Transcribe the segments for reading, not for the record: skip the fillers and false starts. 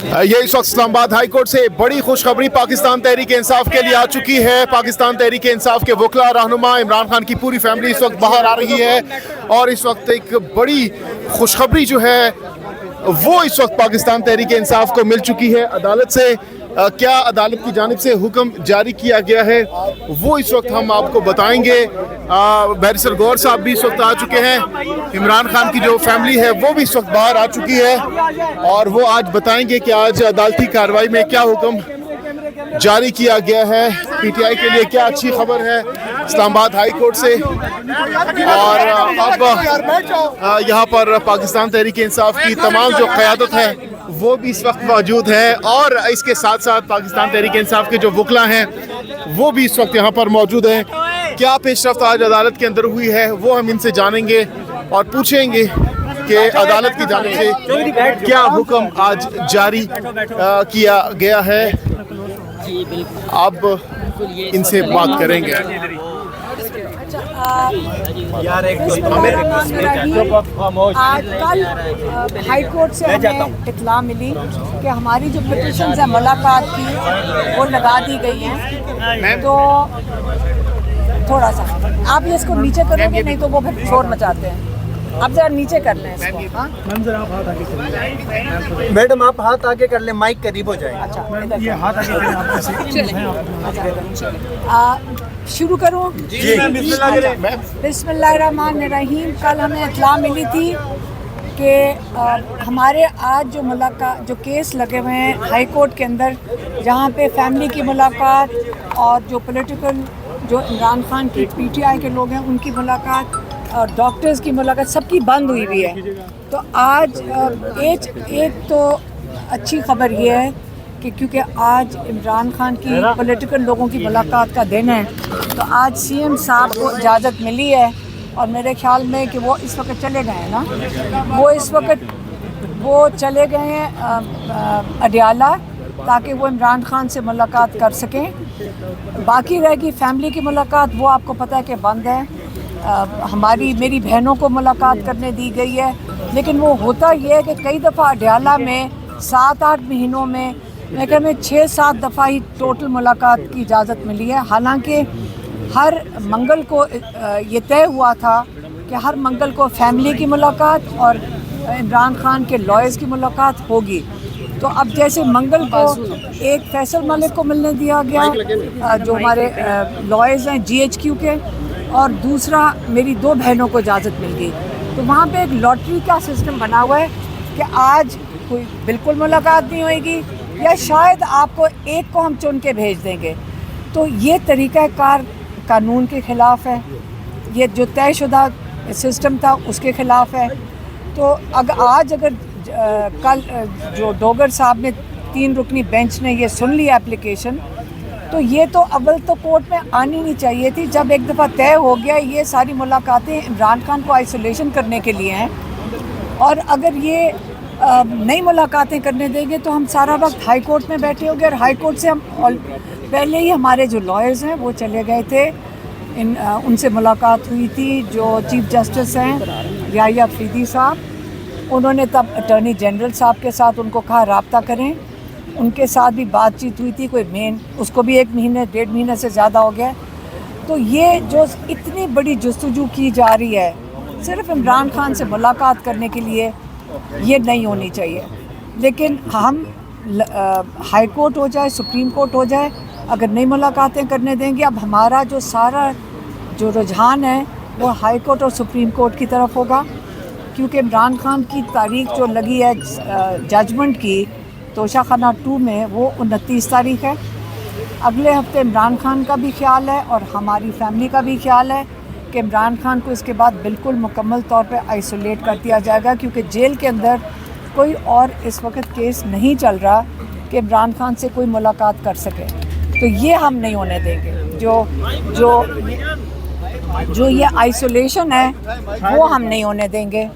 ये इस वक्त इस्लामाबाद हाई कोर्ट से बड़ी खुशखबरी पाकिस्तान तहरीक इंसाफ के लिए आ चुकी है। पाकिस्तान तहरीक इंसाफ के वकला रहनुमा इमरान खान की पूरी फैमिली इस वक्त बाहर आ रही है और इस वक्त एक बड़ी खुशखबरी जो है वो इस वक्त पाकिस्तान तहरीक इंसाफ को मिल चुकी है अदालत से। क्या अदालत की जानिब से हुक्म जारी किया गया है वो इस वक्त हम आपको बताएंगे। बैरिस्टर गौर साहब भी इस वक्त आ चुके हैं, इमरान खान की जो फैमिली है वो भी इस वक्त बाहर आ चुकी है और वो आज बताएंगे कि आज अदालती कार्रवाई में क्या हुक्म जारी किया गया है। पीटीआई के लिए क्या अच्छी खबर है इस्लामाबाद हाई कोर्ट से। और अब यहाँ पर पाकिस्तान तहरीक इंसाफ की तमाम जो क़यादत है वो भी इस वक्त मौजूद है और इसके साथ साथ पाकिस्तान तहरीक इंसाफ के जो वकला हैं वो भी इस वक्त यहाँ पर मौजूद हैं। क्या पेशरफ्त आज अदालत के अंदर हुई है वो हम इनसे जानेंगे और पूछेंगे कि अदालत की जानिब से क्या हुक्म आज जारी किया गया है। अब इनसे बात करेंगे। आज कल हाई कोर्ट से हमें इत्तला मिली कि हमारी जो पिटिशंस है मुलाकात की वो लगा दी गई हैं। तो थोड़ा सा आप इसको नीचे करोगे, नहीं तो वो फिर शोर मचाते हैं। आप जरा नीचे कर लें इसको। हाँ मैम जरा आप हाथ आगे कर लें। मैडम आप हाथ आगे कर लें, माइक करीब हो जाए। अच्छा ये हाथ आगे करें आप ऐसे। शुरू करूँ? जी बिस्मिल्लाहिर्रहमानिर्रहीम। कल हमें इत्तला मिली थी कि हमारे आज जो मुलाकात जो केस लगे हुए हैं हाई कोर्ट के अंदर, जहाँ पे फैमिली की मुलाकात और जो पॉलिटिकल जो इमरान खान की पीटीआई के लोग हैं उनकी मुलाकात और डॉक्टर्स की मुलाकात सबकी बंद हुई हुई है। तो आज एक तो अच्छी खबर ये है कि क्योंकि आज इमरान खान की पॉलिटिकल लोगों की मुलाकात का दिन है तो आज सीएम साहब को इजाज़त मिली है और मेरे ख्याल में कि वो इस वक्त चले गए हैं ना, वो इस वक्त वो चले गए हैं अडियाला ताकि वो इमरान खान से मुलाकात कर सकें। बाकी रहेगी फैमिली की मुलाकात, वो आपको पता है कि बंद है। मेरी बहनों को मुलाकात करने दी गई है, लेकिन वो होता ये है कि कई दफ़ा अडियाला में 7-8 महीनों में मैं कहूँ 6-7 दफ़ा ही टोटल मुलाकात की इजाज़त मिली है। हालांकि हर मंगल को ये तय हुआ था कि हर मंगल को फैमिली की मुलाकात और इमरान खान के लॉयर्स की मुलाकात होगी। तो अब जैसे मंगल को एक फैसल मलिक को मिलने दिया गया जो हमारे लॉयर्स हैं GHQ के, और दूसरा मेरी 2 बहनों को इजाज़त मिल गई। तो वहाँ पे एक लॉटरी का सिस्टम बना हुआ है कि आज कोई बिल्कुल मुलाकात नहीं होएगी या शायद आपको एक को हम चुन के भेज देंगे। तो ये तरीक़ाकार कानून के ख़िलाफ़ है, ये जो तयशुदा सिस्टम था उसके ख़िलाफ़ है। तो अगर कल जो डोगर साहब ने 3 रुकनी बेंच ने ये सुन लिया एप्लीकेशन, तो ये तो अव्वल तो कोर्ट में आनी नहीं चाहिए थी। जब एक दफ़ा तय हो गया ये सारी मुलाकातें इमरान खान को आइसोलेशन करने के लिए हैं और अगर ये नई मुलाकातें करने देंगे तो हम सारा वक्त हाई कोर्ट में बैठे होंगे। और हाई कोर्ट से हम पहले ही हमारे जो लॉयर्स हैं वो चले गए थे, उनसे मुलाकात हुई थी। जो चीफ़ जस्टिस हैं याहिया अफरीदी साहब, उन्होंने तब अटॉर्नी जनरल साहब के साथ उनको कहा रब्ता करें, उनके साथ भी बातचीत हुई थी। कोई उसको भी 1 महीने 1.5 महीने से ज़्यादा हो गया। तो ये जो इतनी बड़ी जस्तजू की जा रही है सिर्फ इमरान खान से मुलाकात करने के लिए, ये नहीं होनी चाहिए। लेकिन हम हाई कोर्ट हो जाए सुप्रीम कोर्ट हो जाए, अगर नई मुलाकातें करने देंगे, अब हमारा जो सारा जो रुझान है वो हाई कोर्ट और सुप्रीम कोर्ट की तरफ होगा, क्योंकि इमरान खान की तारीख जो लगी है जजमेंट की तोशाखाना 2 में वो 29 तारीख है। अगले हफ्ते इमरान खान का भी ख्याल है और हमारी फैमिली का भी ख्याल है कि इमरान खान को इसके बाद बिल्कुल मुकम्मल तौर पे आइसोलेट कर दिया जाएगा, क्योंकि जेल के अंदर कोई और इस वक्त केस नहीं चल रहा कि इमरान खान से कोई मुलाकात कर सके। तो ये हम नहीं होने देंगे। जो ये आइसोलेशन है वो हम नहीं होने देंगे।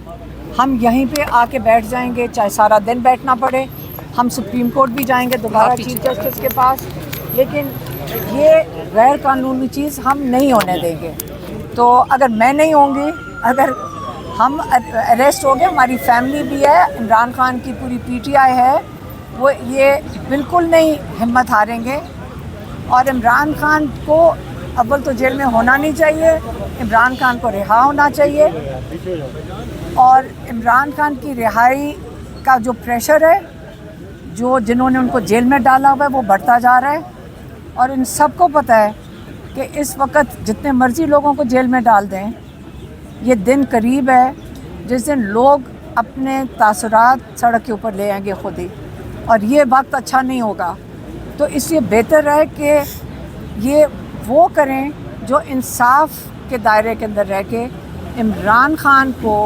हम यहीं पे आके बैठ जाएंगे, चाहे सारा दिन बैठना पड़े। हम सुप्रीम कोर्ट भी जाएंगे दोबारा चीफ जस्टिस के पास, लेकिन ये गैर कानूनी चीज़ हम नहीं होने देंगे। तो अगर मैं नहीं होंगी, अगर हम अरेस्ट हो गए, हमारी फैमिली भी है, इमरान खान की पूरी पीटीआई है, वो ये बिल्कुल नहीं हिम्मत हारेंगे और इमरान खान को अव्वल तो जेल में होना नहीं चाहिए, इमरान खान को रिहा होना चाहिए और इमरान खान की रिहाई का जो प्रेशर है, जो जिन्होंने उनको जेल में डाला हुआ है, वो बढ़ता जा रहा है। और इन सबको पता है कि इस वक्त जितने मर्ज़ी लोगों को जेल में डाल दें, ये दिन करीब है जिस दिन लोग अपने तासुरात सड़क के ऊपर ले आएंगे खुद ही, और ये वक्त अच्छा नहीं होगा। तो इसलिए बेहतर है कि ये वो करें जो इंसाफ के दायरे के अंदर रह के इमरान खान को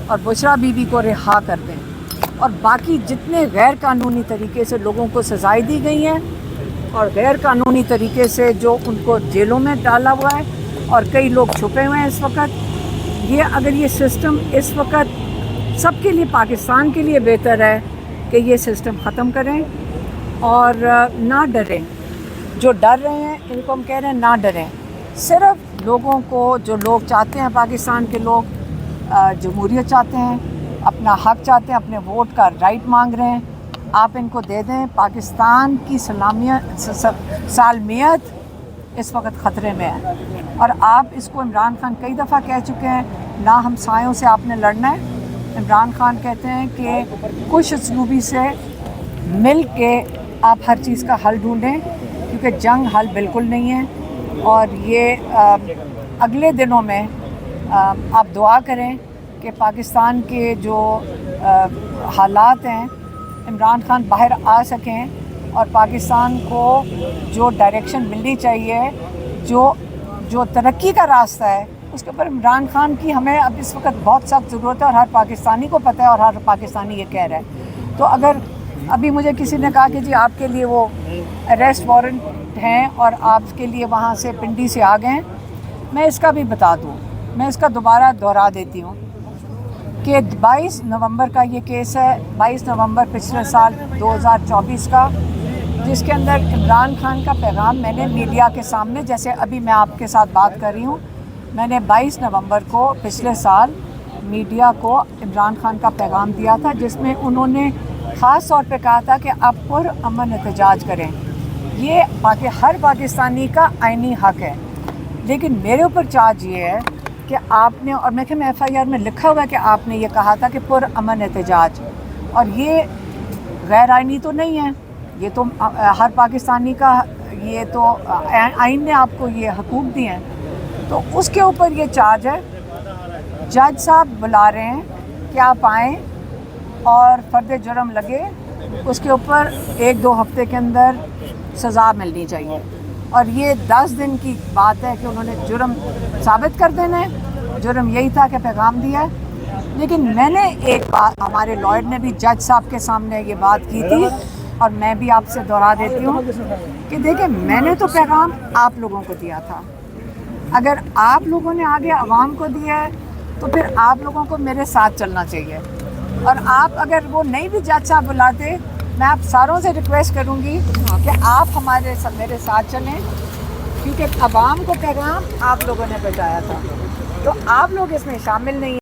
और बुशरा बीबी को रिहा कर दें, और बाकी जितने गैर कानूनी तरीके से लोगों को सज़ाएं दी गई हैं और गैर कानूनी तरीके से जो उनको जेलों में डाला हुआ है और कई लोग छुपे हुए हैं इस वक्त, ये अगर ये सिस्टम इस वक्त सबके लिए, पाकिस्तान के लिए बेहतर है कि ये सिस्टम ख़त्म करें और ना डरें। जो डर रहे हैं इनको हम कह रहे हैं ना डरें। सिर्फ लोगों को, जो लोग चाहते हैं, पाकिस्तान के लोग जमहूरियत चाहते हैं, अपना हक़ चाहते हैं, अपने वोट का राइट मांग रहे हैं, आप इनको दे दें। पाकिस्तान की सालमियत इस वक्त ख़तरे में है और आप इसको, इमरान खान कई दफ़ा कह चुके हैं, ना हम सायों से आपने लड़ना है। इमरान खान कहते हैं कि कुछ उसलूबी से मिल के आप हर चीज़ का हल ढूँढें, क्योंकि जंग हल बिल्कुल नहीं है। और ये अगले दिनों में आप दुआ करें कि पाकिस्तान के जो हालात हैं, इमरान खान बाहर आ सकें और पाकिस्तान को जो डायरेक्शन मिलनी चाहिए, जो तरक्की का रास्ता है, उसके ऊपर इमरान खान की हमें अब इस वक्त बहुत सख्त ज़रूरत है और हर पाकिस्तानी को पता है और हर पाकिस्तानी ये कह रहा है। तो अगर अभी मुझे किसी ने कहा कि जी आपके लिए वो अरेस्ट वारंट हैं और आपके लिए वहाँ से पिंडी से आ गए, मैं इसका भी बता दूँ, मैं इसका दोबारा दोहरा देती हूँ कि 22 नवंबर का ये केस है, 22 नवंबर पिछले साल 2024 का, जिसके अंदर इमरान खान का पैगाम मैंने मीडिया के सामने, जैसे अभी मैं आपके साथ बात कर रही हूँ, मैंने 22 नवंबर को पिछले साल मीडिया को इमरान खान का पैगाम दिया था, जिसमें उन्होंने ख़ास तौर पे कहा था कि आप पुरअमन एहतजाज करें। ये हर पाकिस्तानी का आइनी हक़ है, लेकिन मेरे ऊपर चार्ज ये है कि आपने, और मैं FIR में लिखा हुआ है कि आपने ये कहा था कि पुरअमन एहतजाज, और ये गैर आइनी तो नहीं है, ये तो हर पाकिस्तानी का, ये तो आइन ने आपको ये हकूक़ दिए हैं, तो उसके ऊपर ये चार्ज है। जज साहब बुला रहे हैं कि आप आएँ और फ़र्द जुर्म लगे, उसके ऊपर 1-2 हफ़्ते के अंदर सज़ा मिलनी चाहिए, और ये 10 दिन की बात है कि उन्होंने जुर्म साबित कर देना है। जुर्म यही था कि पैगाम दिया है। लेकिन मैंने एक बात, हमारे लॉयर ने भी जज साहब के सामने ये बात की थी, और मैं भी आपसे दोहरा देती हूँ कि देखिए, मैंने तो पैगाम आप लोगों को दिया था, अगर आप लोगों ने आगे आवाम को दिया है तो फिर आप लोगों को मेरे साथ चलना चाहिए। और आप अगर वो नहीं भी जज साहब बुलाते, मैं आप सारों से रिक्वेस्ट करूँगी कि आप मेरे साथ चलें, क्योंकि आवाम को पैगाम आप लोगों ने पहुँचाया था, तो आप लोग इसमें शामिल नहीं।